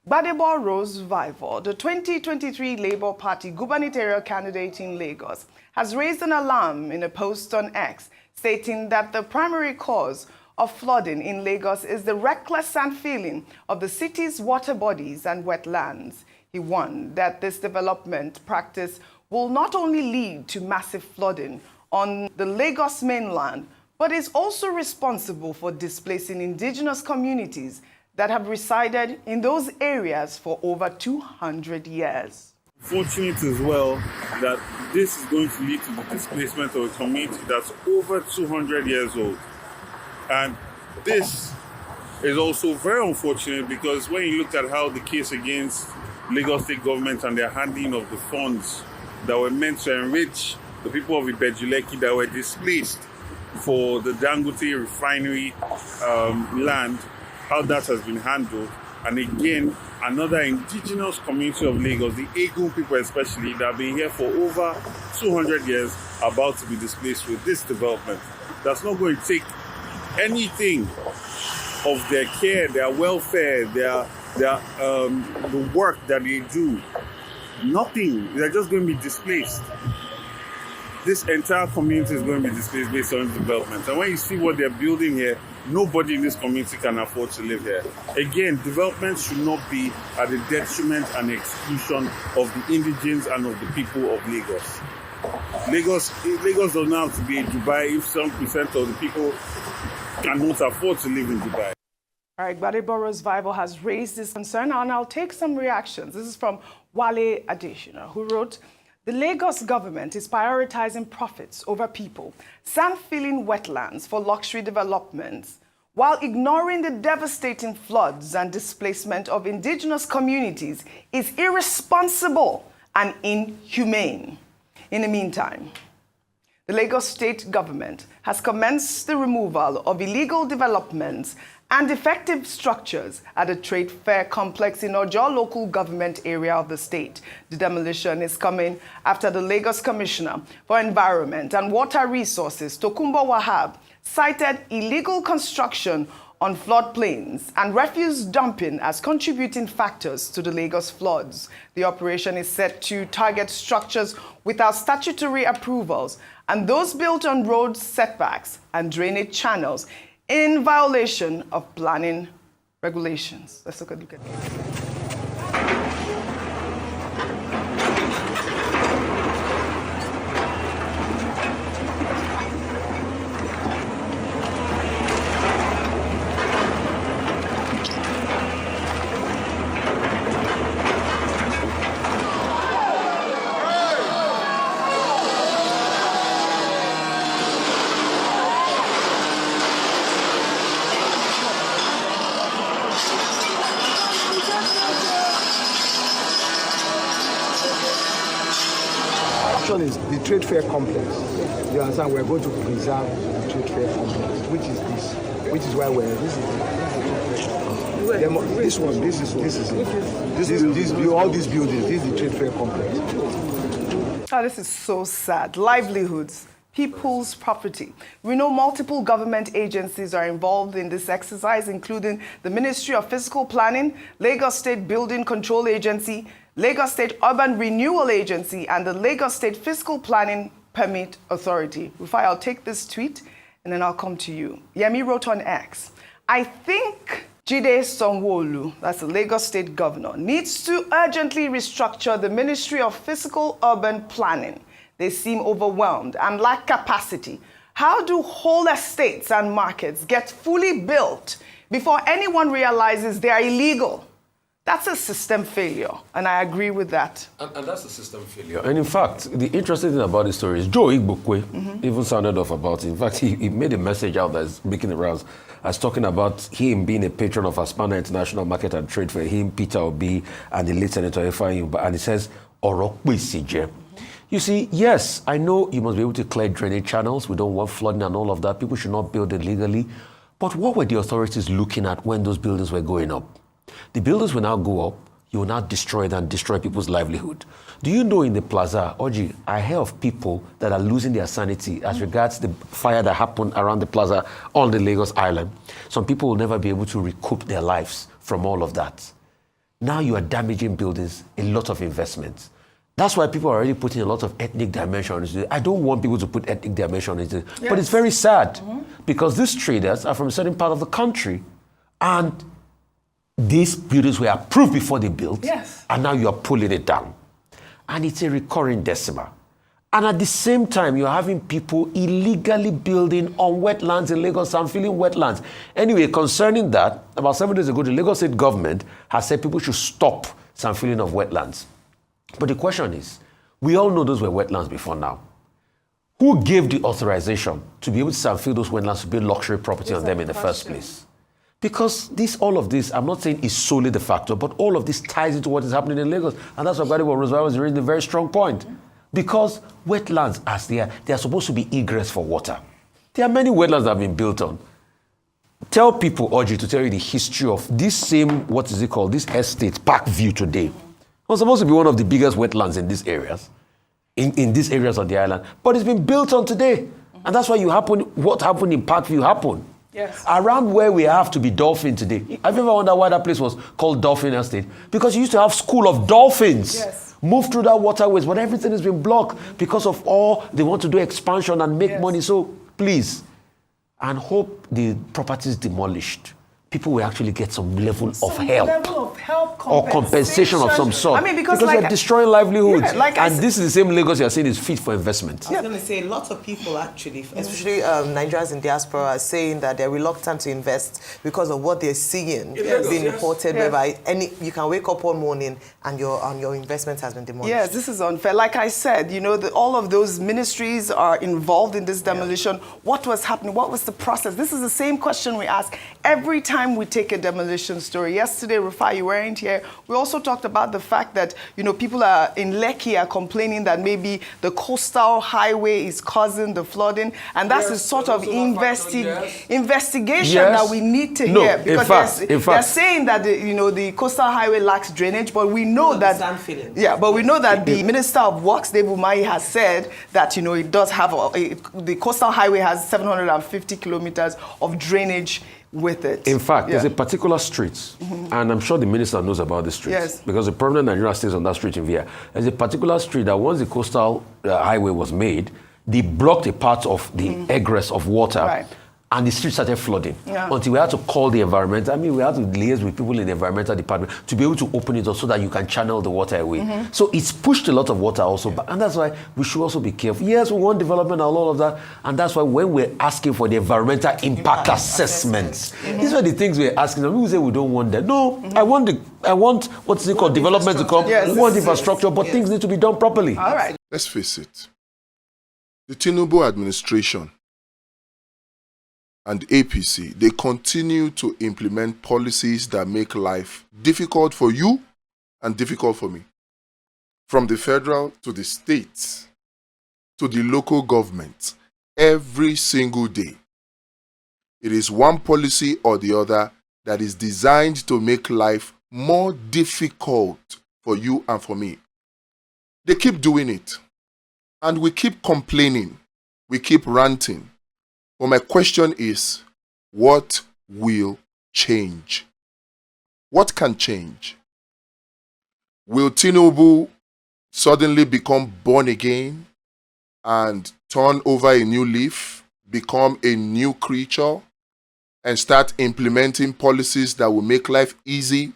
Gbadebo Rhodes-Vivour, the 2023 Labour Party gubernatorial candidate in Lagos, has raised an alarm in a post on X, stating that the primary cause of flooding in Lagos is the reckless sand filling of the city's water bodies and wetlands. He warned that this development practice will not only lead to massive flooding on the Lagos mainland, but is also responsible for displacing indigenous communities that have resided in those areas for over 200 years. Fortunate as well that this is going to lead to the displacement of a community that's over 200 years old. And this is also very unfortunate because when you look at how the case against Lagos State government and their handling of the funds that were meant to enrich the people of Ibejuleki that were displaced for the Dangote refinery land, how that has been handled. And again, another indigenous community of Lagos, the Igbo people especially, that have been here for over 200 years, about to be displaced with this development. That's not going to take anything of their care, their welfare, the work that they do. Nothing. They're just going to be displaced. This entire community is going to be displaced based on development. And when you see what they're building here, nobody in this community can afford to live here. Again, development should not be at the detriment and exclusion of the indigents and of the people of Lagos. Lagos does not have to be a Dubai if some percent of the people cannot afford to live in Dubai. All right, Gbadebo Rhodes-Vivour has raised this concern, and I'll take some reactions. This is from Wale Adeshina, who wrote, "The Lagos government is prioritizing profits over people, sand-filling wetlands for luxury developments, while ignoring the devastating floods and displacement of indigenous communities is irresponsible and inhumane." In the meantime, the Lagos state government has commenced the removal of illegal developments and defective structures at a trade fair complex in Ojo local government area of the state. The demolition is coming after the Lagos Commissioner for Environment and Water Resources, Tokunbo Wahab, cited illegal construction on floodplains and refuse dumping as contributing factors to the Lagos floods. The operation is set to target structures without statutory approvals and those built on road setbacks and drainage channels in violation of planning regulations. Let's look at it. Is the trade fair complex. You understand? We're going to preserve the trade fair complex, which is this, which is why we're this is all these buildings. This is the trade fair complex. Oh, this is so sad. Livelihoods, people's property. We know multiple government agencies are involved in this exercise, including the Ministry of Physical Planning, Lagos State Building Control Agency, Lagos State Urban Renewal Agency, and the Lagos State Fiscal Planning Permit Authority. Rufai, I'll take this tweet and then I'll come to you. Yemi wrote on X, "I think Sanwo-Olu, that's the Lagos State Governor, needs to urgently restructure the Ministry of Physical Urban Planning. They seem overwhelmed and lack capacity. How do whole estates and markets get fully built before anyone realizes they are illegal?" That's a system failure, and I agree with that. And that's a system failure. And in fact, the interesting thing about this story is Joe Igbokwe even sounded off about it. In fact, he made a message out that's making the rounds as talking about him being a patron of Aspana International Market and Trade Fair, him, Peter Obi, and the late Senator Efraim, and he says, You see, yes, I know you must be able to clear drainage channels. We don't want flooding and all of that. People should not build illegally. But what were the authorities looking at when those buildings were going up? The buildings will now go up, you will now destroy them and destroy people's livelihood. Do you know in the plaza, Oji, I hear of people that are losing their sanity as regards the fire that happened around the plaza on the Lagos Island. Some people will never be able to recoup their lives from all of that. Now you are damaging buildings, a lot of investments. That's why people are already putting a lot of ethnic dimension into it. I don't want people to put ethnic dimension into it. Yes. But it's very sad because these traders are from a certain part of the country and these buildings were approved before they built. Yes. And now you are pulling it down. And it's a recurring decimal. And at the same time, you're having people illegally building on wetlands in Lagos and filling wetlands. Anyway, concerning that, about 7 days ago, the Lagos state government has said people should stop some filling of wetlands. But the question is, we all know those were wetlands before now. Who gave the authorization to be able to fill those wetlands to build luxury property on them in the first place? Because all of this, I'm not saying is solely the factor, but all of this ties into what is happening in Lagos. And that's why Gbadebo Rhodes-Vivour was raising a very strong point. Because wetlands, as they are supposed to be egress for water. There are many wetlands that have been built on. Tell people, Audrey, to tell you the history of this same, this estate, Parkview today. It was supposed to be one of the biggest wetlands in these areas, in these areas of the island. But it's been built on today. And that's why what happened in Parkview happened. Yes. Around where we have to be dolphin today. Have you ever wondered why that place was called Dolphin Estate? Because you used to have school of dolphins. Yes. Move through that waterways, but everything has been blocked because of all they want to do expansion and make money. So please, and hope the property is demolished. People will actually get some level of help. Or compensation of some sort. I mean, because they're destroying livelihoods. Yeah, this is the same Lagos you're saying is fit for investment. I was going to say, lots of people actually, especially Nigerians in diaspora, are saying that they're reluctant to invest because of what they're seeing being reported. Whereby you can wake up one morning and your investment has been demolished. Yes, this is unfair. Like I said, all of those ministries are involved in this demolition. What was happening? What was the process? This is the same question we ask every time we take a demolition story. Yesterday, Rufai, you weren't here. We also talked about the fact that, people in Lekki are complaining that maybe the coastal highway is causing the flooding. And that's the sort of investigation that we need to hear. Because they're saying that, the coastal highway lacks drainage, but we know that... but we know that the Minister of Works, Dave Umahi, has said that, it does have... the coastal highway has 750 kilometers of drainage with it. In fact, there's a particular street, and I'm sure the minister knows about the street, because the prominent Nigerian stays on that street in Via. There's a particular street that once the coastal highway was made, they blocked a part of the egress of water, and the street started flooding. Until we had to call the environment. I mean, we had to liaise with people in the environmental department to be able to open it up so that you can channel the water away. So it's pushed a lot of water also, and that's why we should also be careful. Yes, we want development and all of that, and that's why when we're asking for the environmental impact assessments, these are the things we're asking. Some people say we don't want that. No, I want what's it called, development to come. We want infrastructure, but things need to be done properly. All right. Let's face it, the Tinubu administration and APC, they continue to implement policies that make life difficult for you and difficult for me. From the federal to the states to the local government, every single day, it is one policy or the other that is designed to make life more difficult for you and for me. They keep doing it, and we keep complaining, we keep ranting. But my question is, what will change? What can change? Will Tinubu suddenly become born again and turn over a new leaf, become a new creature, and start implementing policies that will make life easy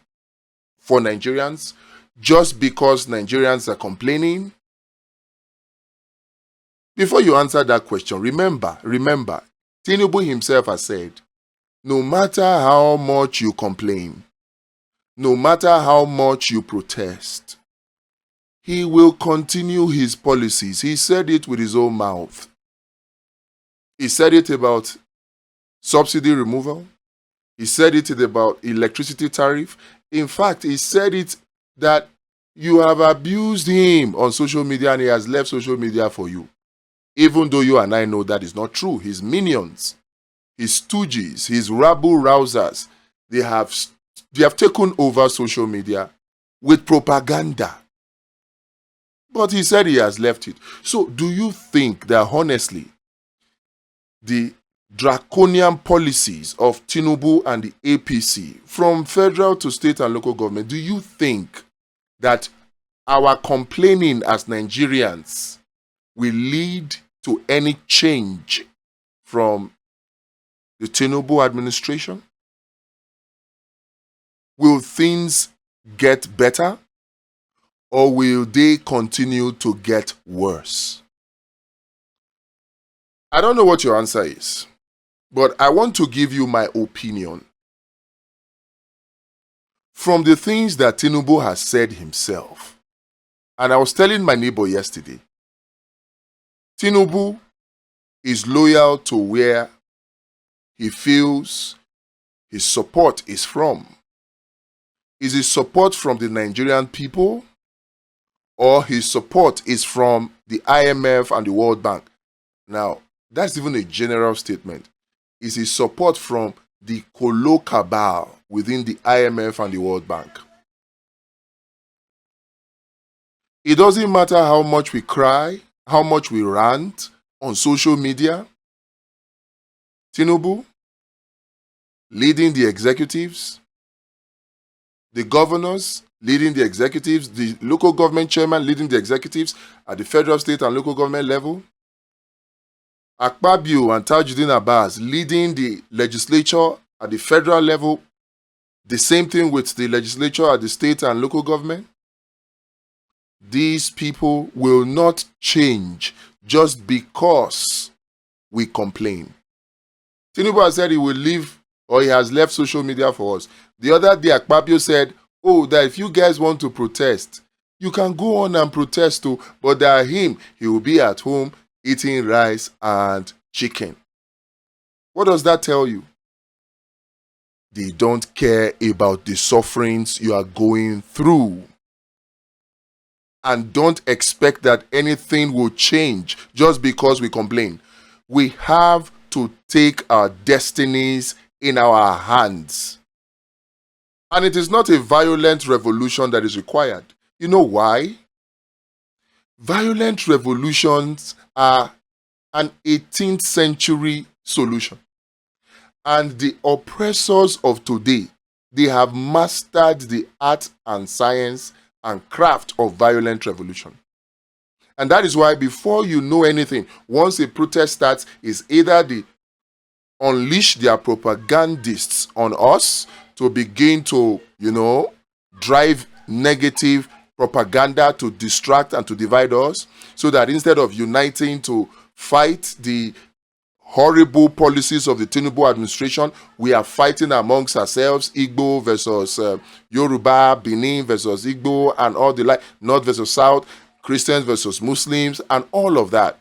for Nigerians just because Nigerians are complaining? Before you answer that question, remember, Tinubu himself has said, no matter how much you complain, no matter how much you protest, he will continue his policies. He said it with his own mouth. He said it about subsidy removal. He said it about electricity tariff. In fact, he said it that you have abused him on social media and he has left social media for you. Even though you and I know that is not true. His minions, his stooges, his rabble-rousers, they have taken over social media with propaganda. But he said he has left it. So do you think that honestly, the draconian policies of Tinubu and the APC from federal to state and local government, do you think that our complaining as Nigerians will lead to any change from the Tinubu administration? Will things get better, or will they continue to get worse? I don't know what your answer is, but I want to give you my opinion. From the things that Tinubu has said himself, and I was telling my neighbor yesterday, Tinubu is loyal to where he feels his support is from. Is his support from the Nigerian people, or his support is from the IMF and the World Bank? Now, that's even a general statement. Is his support from the Kolo cabal within the IMF and the World Bank? It doesn't matter how much we cry, how much we rant on social media. Tinubu leading the executives, the governors leading the executives, the local government chairman leading the executives at the federal, state, and local government level. Akpabio and Tajuddin Abbas leading the legislature at the federal level. The same thing with the legislature at the state and local government. These people will not change just because we complain. Tinubu has said he will leave, or he has left social media for us. The other day, Akpabio said, oh, that if you guys want to protest, you can go on and protest too, but that him, he will be at home eating rice and chicken. What does that tell you? They don't care about the sufferings you are going through. And don't expect that anything will change just because we complain. We have to take our destinies in our hands. And it is not a violent revolution that is required. You know why? Violent revolutions are an 18th century solution. And the oppressors of today, they have mastered the art and science and craft of violent revolution. And that is why before you know anything, once a protest starts, is either they unleash their propagandists on us to begin to, drive negative propaganda to distract and to divide us, so that instead of uniting to fight the horrible policies of the Tinubu administration, we are fighting amongst ourselves, Igbo versus Yoruba, Benin versus Igbo, and all the like, North versus South, Christians versus Muslims, and all of that.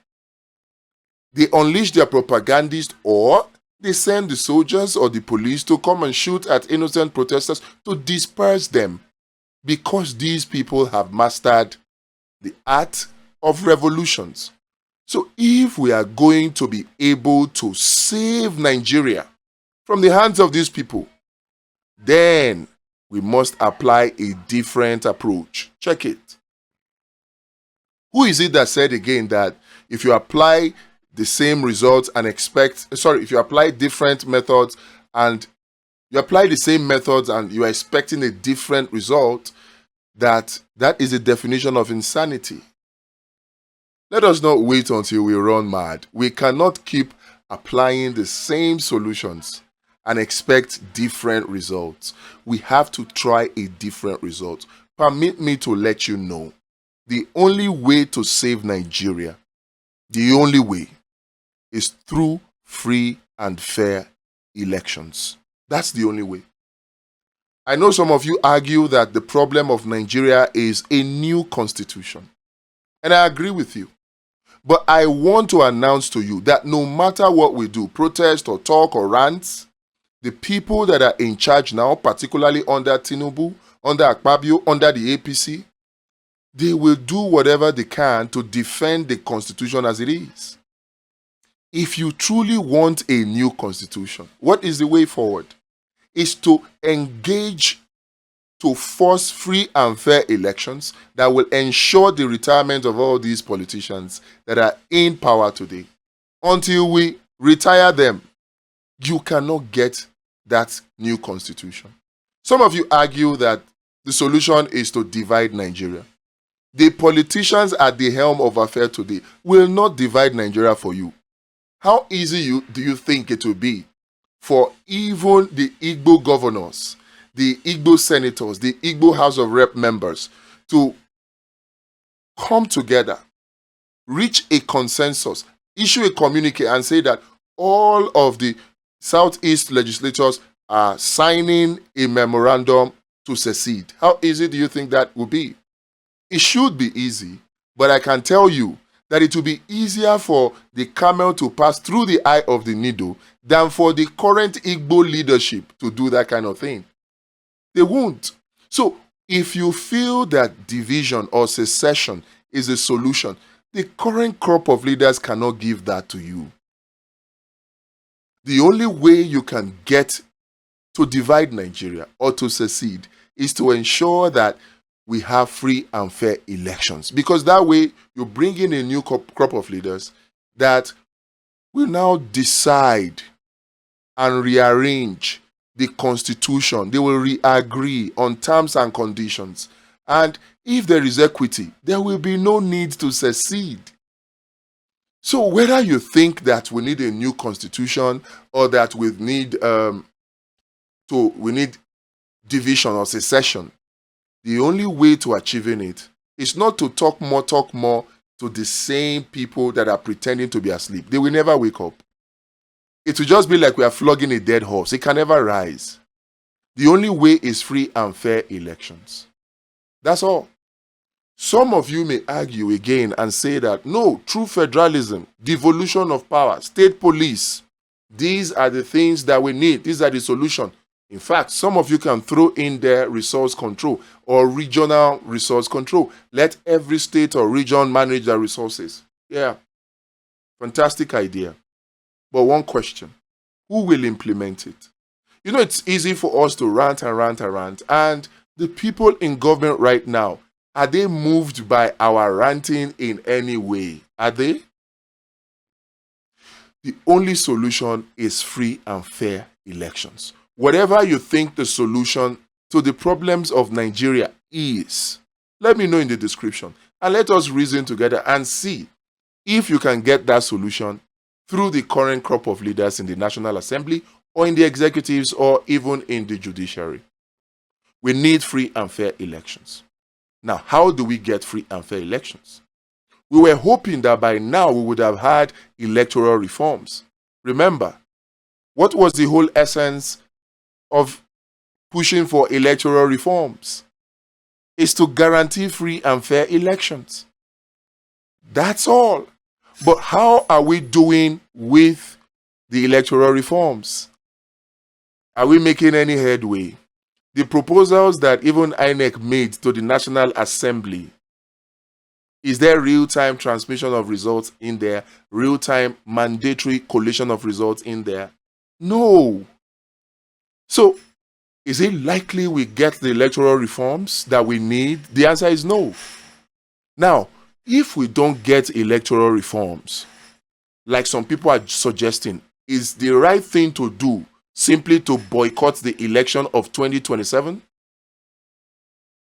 They unleash their propagandists, or they send the soldiers or the police to come and shoot at innocent protesters to disperse them, because these people have mastered the art of revolutions. So if we are going to be able to save Nigeria from the hands of these people, then we must apply a different approach. Check it. Who is it that said again that if you apply the same results and if you apply different methods and you apply the same methods and you are expecting a different result, that is the definition of insanity? Let us not wait until we run mad. We cannot keep applying the same solutions and expect different results. We have to try a different result. Permit me to let you know, the only way to save Nigeria, the only way, is through free and fair elections. That's the only way. I know some of you argue that the problem of Nigeria is a new constitution. And I agree with you. But I want to announce to you that no matter what we do, protest or talk or rant, the people that are in charge now, particularly under Tinubu, under Akpabio, under the APC, they will do whatever they can to defend the constitution as it is. If you truly want a new constitution, what is the way forward? Is to engage to force free and fair elections that will ensure the retirement of all these politicians that are in power today. Until we retire them, you cannot get that new constitution. Some of you argue that the solution is to divide Nigeria. The politicians at the helm of affairs today will not divide Nigeria for you. How easy do you think it will be for even the Igbo governors, the Igbo senators, the Igbo House of Rep members to come together, reach a consensus, issue a communique and say that all of the Southeast legislators are signing a memorandum to secede? How easy do you think that will be? It should be easy, but I can tell you that it will be easier for the camel to pass through the eye of the needle than for the current Igbo leadership to do that kind of thing. They won't. So if you feel that division or secession is a solution, the current crop of leaders cannot give that to you. The only way you can get to divide Nigeria or to secede is to ensure that we have free and fair elections. Because that way, you bring in a new crop of leaders that will now decide and rearrange the constitution. They will re-agree on terms and conditions. And if there is equity, there will be no need to secede. So whether you think that we need a new constitution or that we need division or secession, the only way to achieving it is not to talk more to the same people that are pretending to be asleep. They will never wake up. It will just be like we are flogging a dead horse. It can never rise. The only way is free and fair elections. That's all. Some of you may argue again and say that, no, true federalism, devolution of power, state police, these are the things that we need. These are the solution. In fact, some of you can throw in there resource control or regional resource control. Let every state or region manage their resources. Yeah, fantastic idea. But one question, who will implement it? You know, it's easy for us to rant, and the people in government right now, are they moved by our ranting in any way? Are they? The only solution is free and fair elections. Whatever you think the solution to the problems of Nigeria is, let me know in the description. And let us reason together and see if you can get that solution through the current crop of leaders in the National Assembly or in the executives or even in the judiciary. We need free and fair elections. Now, how do we get free and fair elections? We were hoping that by now we would have had electoral reforms. Remember, what was the whole essence of pushing for electoral reforms? Is to guarantee free and fair elections. That's all. But how are we doing with the electoral reforms? Are we making any headway? The proposals that even INEC made to the National Assembly, is there real-time transmission of results in there? Real-time mandatory collation of results in there? No. So, is it likely we get the electoral reforms that we need? The answer is no. Now, if we don't get electoral reforms, like some people are suggesting, is the right thing to do simply to boycott the election of 2027?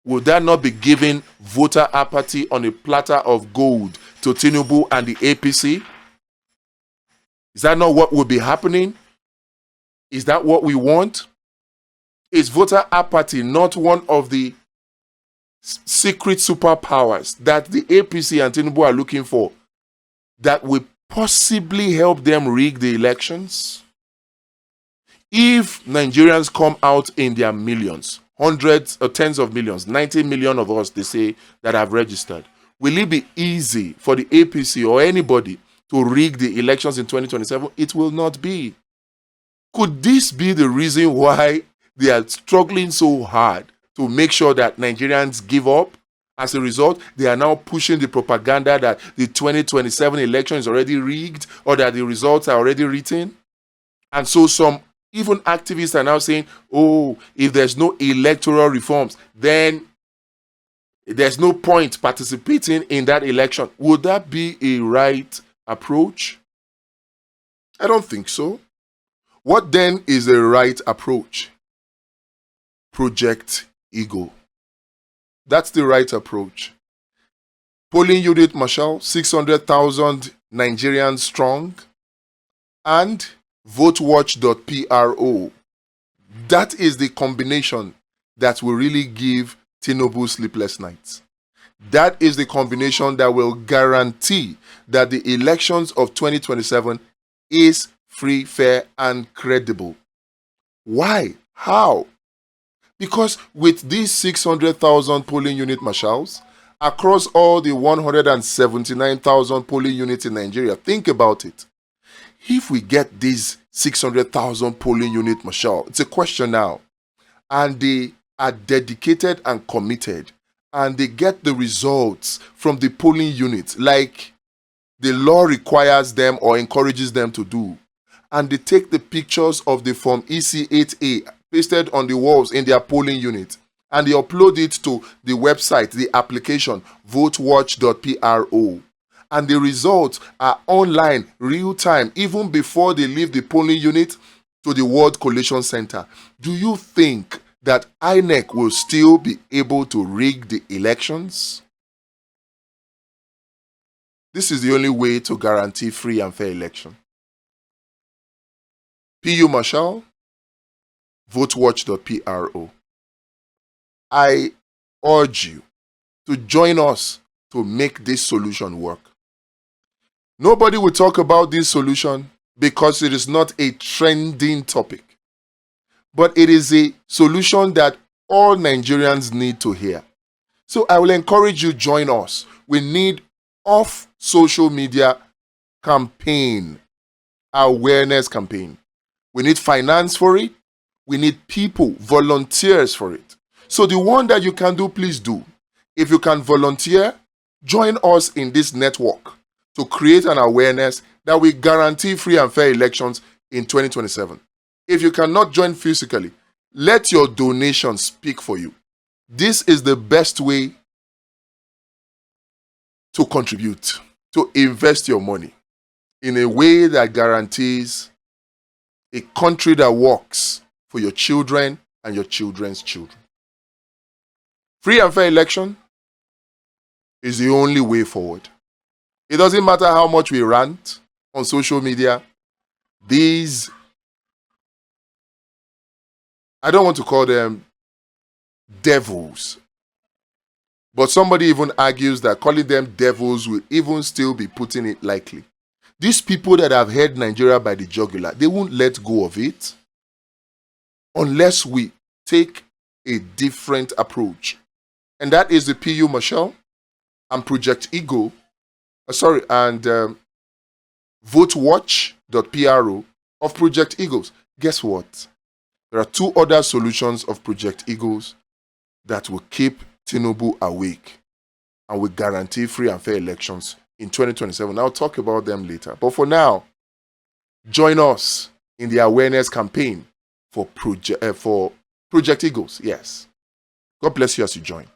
Would that not be giving voter apathy on a platter of gold to Tinubu and the APC? Is that not what will be happening? Is that what we want? Is voter apathy not one of the secret superpowers that the APC and Tinubu are looking for that will possibly help them rig the elections? If Nigerians come out in their millions, hundreds or tens of millions, 90 million of us, they say, that have registered, will it be easy for the APC or anybody to rig the elections in 2027? It will not be. Could this be the reason why they are struggling so hard to make sure that Nigerians give up? As a result, they are now pushing the propaganda that the 2027 election is already rigged or that the results are already written. And so some even activists are now saying, oh, if there's no electoral reforms, then there's no point participating in that election. Would that be a right approach? I don't think so. What then is the right approach? Project Ego. That's the right approach. Polling unit marshal, 600,000 Nigerians strong, and votewatch.pro. That is the combination that will really give Tinubu sleepless nights. That is the combination that will guarantee that the elections of 2027 is free, fair, and credible. Why? How? Because with these 600,000 polling unit marshals, across all the 179,000 polling units in Nigeria, think about it. If we get these 600,000 polling unit marshal, it's a question now, and they are dedicated and committed, and they get the results from the polling units like the law requires them or encourages them to do, and they take the pictures of the Form EC8A pasted on the walls in their polling unit, and they upload it to the website, the application, votewatch.pro. And the results are online, real time, even before they leave the polling unit to the World Collation Center. Do you think that INEC will still be able to rig the elections? This is the only way to guarantee free and fair election. PU Marshal, votewatch.pro. I urge you to join us to make this solution work. Nobody will talk about this solution because it is not a trending topic. But it is a solution that all Nigerians need to hear. So I will encourage you to join us. We need off social media campaign, awareness campaign. We need finance for it. We need people, volunteers for it. So the one that you can do, please do. If you can volunteer, join us in this network to create an awareness that will guarantee free and fair elections in 2027. If you cannot join physically, let your donation speak for you. This is the best way to contribute, to invest your money in a way that guarantees a country that works for your children and your children's children. Free and fair election is the only way forward. It doesn't matter how much we rant on social media. These, I don't want to call them devils, but somebody even argues that calling them devils will even still be putting it lightly. These people that have held Nigeria by the jugular, they won't let go of it unless we take a different approach. And that is the PU Marshal and Project Ego, and votewatch.pro of Project Eagles. Guess what? There are two other solutions of Project Eagles that will keep Tinubu awake and will guarantee free and fair elections in 2027. I'll talk about them later. But for now, join us in the awareness campaign for Project Eagles. Yes. God bless you as you join.